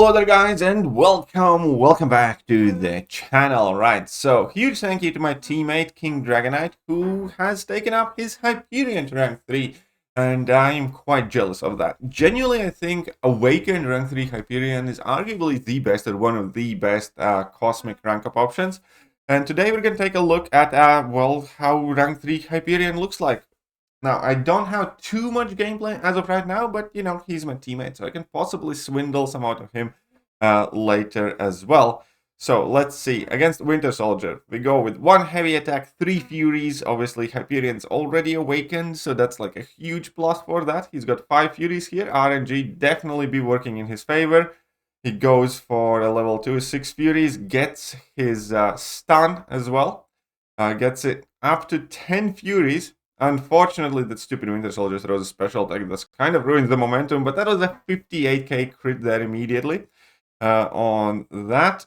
Hello there guys and welcome back to the channel. Right, so huge thank you to my teammate King Dragonite, who has taken up his Hyperion to rank 3, and I am quite jealous of that. Genuinely, I think Awakened rank 3 Hyperion is arguably the best or one of the best cosmic rank up options. And today we're going to take a look at well, how rank 3 Hyperion looks like. Now, I don't have too much gameplay as of right now, but, you know, he's my teammate, so I can possibly swindle some out of him later as well. So, let's see. Against Winter Soldier, we go with 1 heavy attack, 3 Furies. Obviously, Hyperion's already awakened, so that's like a huge plus for that. He's got 5 Furies here. RNG definitely be working in his favor. He goes for a level 2, 6 Furies, gets his stun as well. Gets it up to 10 Furies. Unfortunately, that stupid Winter Soldier throws a special attack that kind of ruins the momentum, but that was a 58k crit there immediately. On that,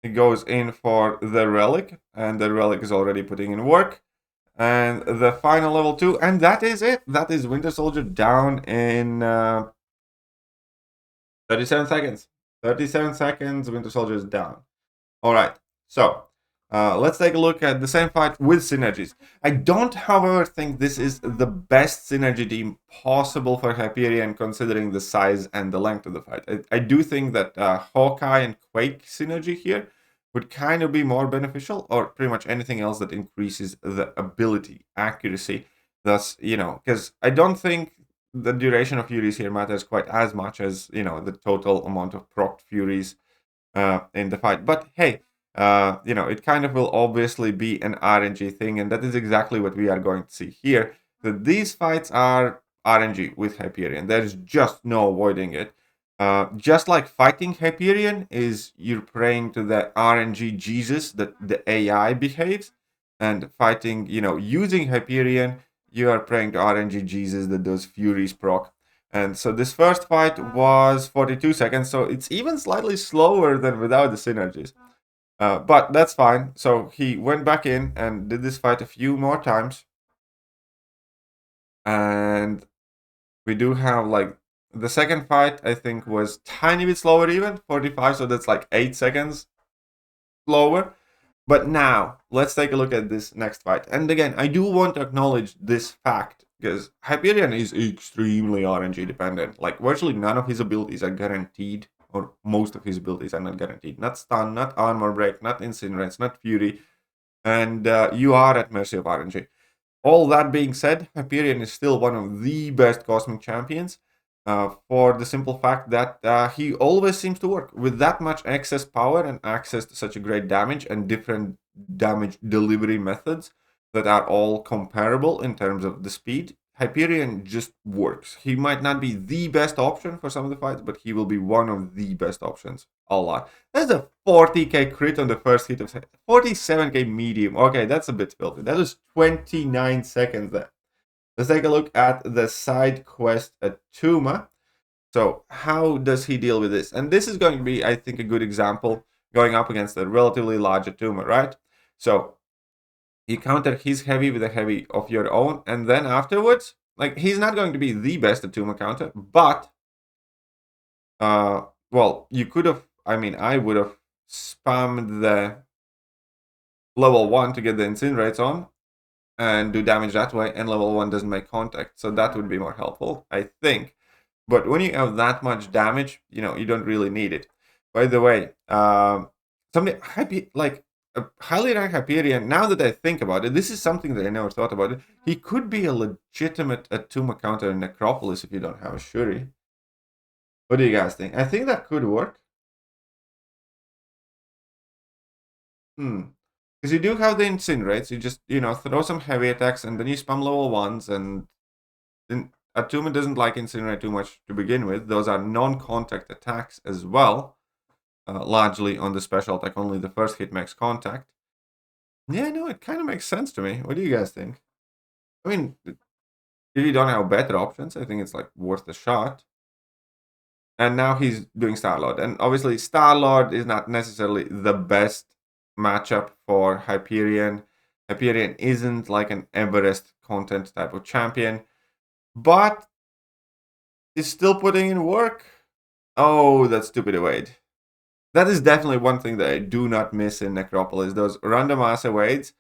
it goes in for the Relic, and the Relic is already putting in work. And the final level 2, and that is it. That is Winter Soldier down in 37 seconds. 37 seconds, Winter Soldier is down. Alright, so let's take a look at the same fight with synergies. I don't, however, think this is the best synergy team possible for Hyperion, considering the size and the length of the fight. I do think that Hawkeye and Quake synergy here would kind of be more beneficial, or pretty much anything else that increases the ability, accuracy. Thus, you know, because I don't think the duration of Furies here matters quite as much as, you know, the total amount of proc Furies in the fight. But hey, you know, it kind of will obviously be an RNG thing, and that is exactly what we are going to see here. That these fights are RNG with Hyperion. There's just no avoiding it. Just like fighting Hyperion is you're praying to the RNG Jesus that the AI behaves, and fighting, you know, using Hyperion, you are praying to RNG Jesus that those Furies proc. And so this first fight was 42 seconds, so it's even slightly slower than without the synergies. But that's fine. So he went back in and did this fight a few more times. And we do have, like, the second fight, I think, was tiny bit slower even, 45, so that's like 8 seconds slower. But now, let's take a look at this next fight. And again, I do want to acknowledge this fact, because Hyperion is extremely RNG dependent. Like, virtually none of his abilities are guaranteed, or most of his abilities are not guaranteed. Not stun, not armor break, not incinerate, not fury. And you are at mercy of RNG. All that being said, Hyperion is still one of the best cosmic champions. For the simple fact that he always seems to work with that much excess power and access to such a great damage and different damage delivery methods that are all comparable in terms of the speed. Hyperion just works. He might not be the best option for some of the fights, but he will be one of the best options a lot. That's a 40k crit on the first hit of 47k medium. Okay, that's a bit filthy. That was 29 seconds there. Let's take a look at the side quest Atuma. So how does he deal with this? And this is going to be, I think, a good example going up against a relatively large Atuma, right? So you counter his heavy with a heavy of your own, and then afterwards, like, he's not going to be the best Atuma counter, but well, you could have, I mean, I would have spammed the level 1 to get the incinerates on and do damage that way, and level 1 doesn't make contact, so that would be more helpful, I think. But when you have that much damage, you know, you don't really need it. By the way, somebody like a highly ranked Hyperion, now that I think about it, this is something that I never thought about it. He could be a legitimate Atuma counter in Necropolis if you don't have a Shuri. What do you guys think? I think that could work. Because you do have the incinerates, you just, you know, throw some heavy attacks and then you spam level 1s, and then Atuma doesn't like incinerate too much to begin with. Those are non-contact attacks as well. Largely on the special attack, only the first hit makes contact. Yeah, no, it kind of makes sense to me. What do you guys think? I mean, if you don't have better options, I think it's like worth a shot. And now he's doing Star-Lord. And obviously Star-Lord is not necessarily the best matchup for Hyperion. Hyperion isn't like an Everest content type of champion, but is still putting in work. Oh, that stupid evade. That is definitely one thing that I do not miss in Necropolis. Those random ass evades,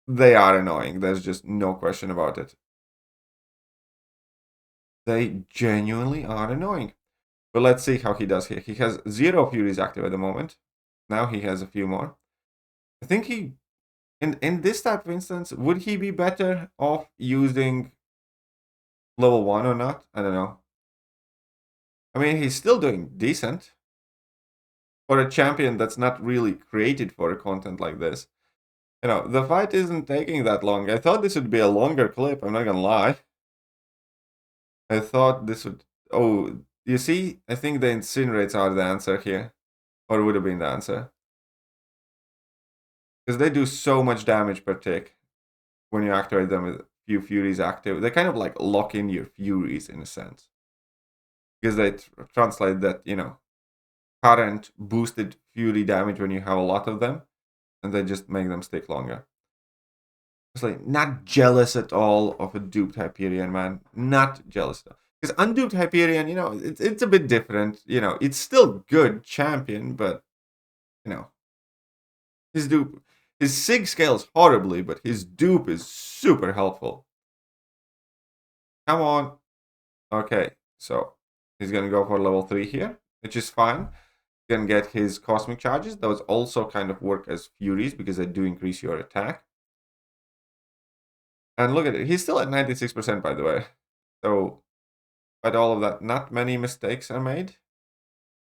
they are annoying. There's just no question about it. They genuinely are annoying. But let's see how he does here. He has 0 Furies active at the moment. Now he has a few more. I think he, in this type of instance, would he be better off using level 1 or not? I don't know. I mean, he's still doing decent for a champion that's not really created for a content like this. You know, the fight isn't taking that long. I thought this would be a longer clip, I'm not gonna lie. I thought this would... Oh, you see? I think the incinerates are the answer here. Or would have been the answer. Because they do so much damage per tick when you activate them with a few Furies active. They kind of like lock in your Furies in a sense. Because they translate that, you know, current boosted Fury damage when you have a lot of them. And they just make them stick longer. It's like not jealous at all of a duped Hyperion, man. Not jealous at all. Because unduped Hyperion, you know, it's a bit different. You know, it's still good champion, but, you know, his dupe, his sig scales horribly, but his dupe is super helpful. Come on. Okay, so he's gonna go for level 3 here, which is fine. He's gonna get his cosmic charges. Those also kind of work as Furies because they do increase your attack. And look at it, he's still at 96%, by the way. So, but all of that, not many mistakes are made.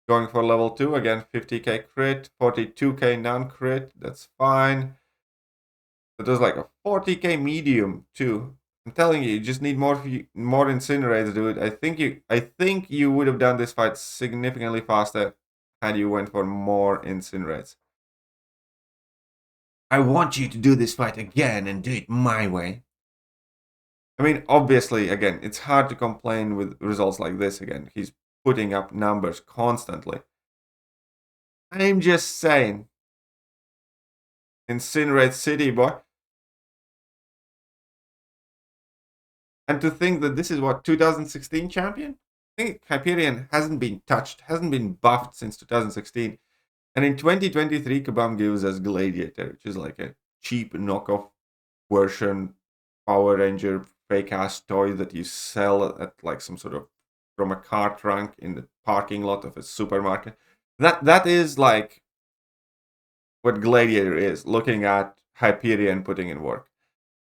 Going for level 2, again, 50k crit, 42k non-crit, that's fine. But there's like a 40k medium too. I'm telling you, you just need more incinerators, dude. I think you would have done this fight significantly faster had you went for more incinerates. I want you to do this fight again and do it my way. I mean, obviously, again, it's hard to complain with results like this again. He's putting up numbers constantly. I'm just saying. Incinerate City, boy. And to think that this is what, 2016 champion? I think Hyperion hasn't been touched, hasn't been buffed since 2016. And in 2023, Kabam gives us Gladiator, which is like a cheap knockoff version Power Ranger fake ass toy that you sell at like some sort of from a car trunk in the parking lot of a supermarket. That is like what Gladiator is, looking at Hyperion putting in work,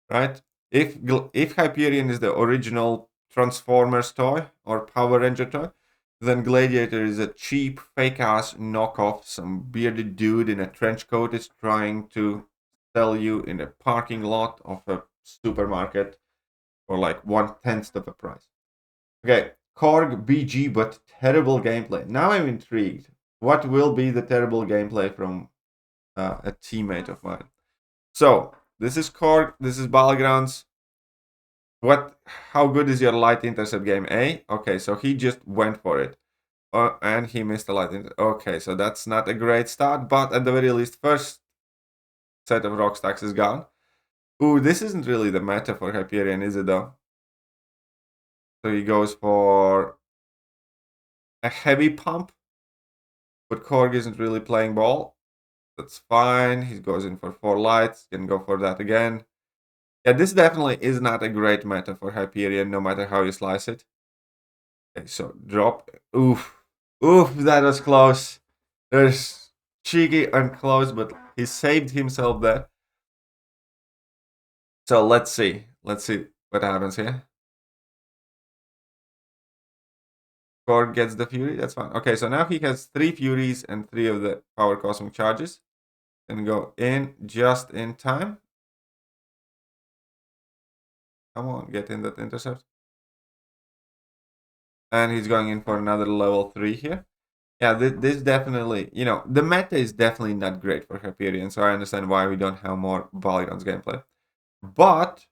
right? If Hyperion is the original Transformers toy or Power Ranger toy, then Gladiator is a cheap fake ass knockoff. Some bearded dude in a trench coat is trying to sell you in a parking lot of a supermarket for like 1/10 of the price. Okay, Korg BG, but terrible gameplay. Now I'm intrigued. What will be the terrible gameplay from a teammate of mine? So this is Korg. This is Battlegrounds. How good is your light intercept game? Okay, so he just went for it. And he missed the light intercept. Okay, so that's not a great start, but at the very least, first set of rock stacks is gone. Ooh, this isn't really the meta for Hyperion, is it though? So he goes for a heavy pump, but Korg isn't really playing ball. That's fine. He goes in for 4 lights. Can go for that again. Yeah, this definitely is not a great meta for Hyperion, no matter how you slice it. Okay, so drop. Oof. Oof, that was close. There's cheeky and close, but he saved himself there. So let's see. Let's see what happens here. Korg gets the Fury, that's fine. Okay, so now he has 3 Furies and 3 of the Power Cosmic Charges. And go in just in time. Come on, get in that intercept. And he's going in for another level 3 here. Yeah, this definitely, you know, the meta is definitely not great for Hyperion, so I understand why we don't have more Battlegrounds gameplay. But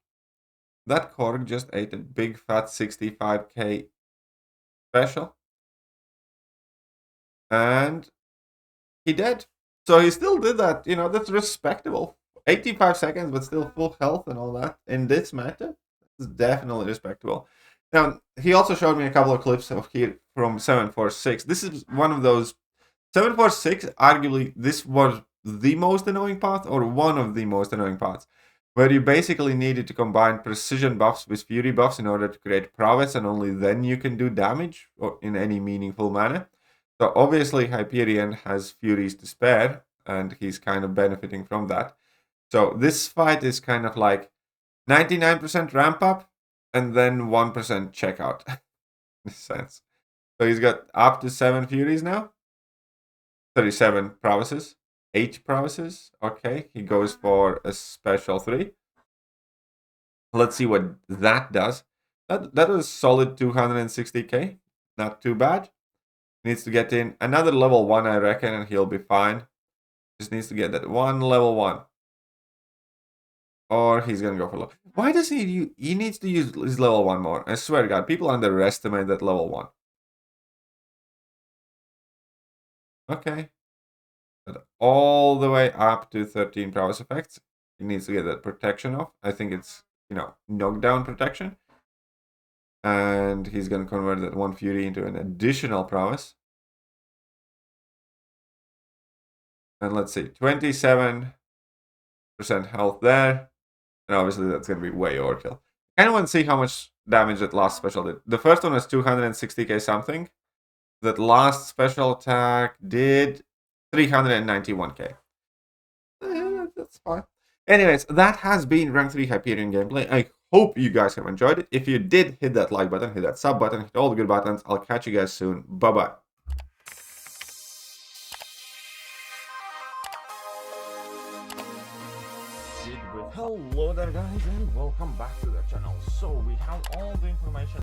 that Korg just ate a big fat 65k special. And he did. So he still did that, you know, that's respectable. 85 seconds, but still full health and all that in this meta is definitely respectable. Now, he also showed me a couple of clips of from 746. This is one of those 746. Arguably, this was the most annoying path, or one of the most annoying paths, where you basically needed to combine precision buffs with fury buffs in order to create prowess, and only then you can do damage or in any meaningful manner. So obviously Hyperion has furies to spare, and he's kind of benefiting from that. So this fight is kind of like 99% ramp up and then 1% checkout in a sense. So he's got up to 7 furies now, 37 prowesses, 8 prowesses. Okay, he goes for a special 3. Let's see what that does. That was solid 260k, not too bad. Needs to get in another level 1, I reckon, and he'll be fine. Just needs to get that one level 1. Or he's gonna go for low. Why does he needs to use his level 1 more? I swear to God, people underestimate that level 1. Okay. But all the way up to 13 prowess effects. He needs to get that protection off. I think it's, knockdown protection. And he's gonna convert that 1 fury into an additional prowess. And let's see, 27% health there. And obviously that's going to be way overkill. I kind of want to see how much damage that last special did. The first one was 260k something. That last special attack did 391k. That's fine. Anyways, that has been Rank 3 Hyperion gameplay. I hope you guys have enjoyed it. If you did, hit that like button, hit that sub button, hit all the good buttons. I'll catch you guys soon. Bye-bye. Hello there guys and welcome back to the channel. So we have all the information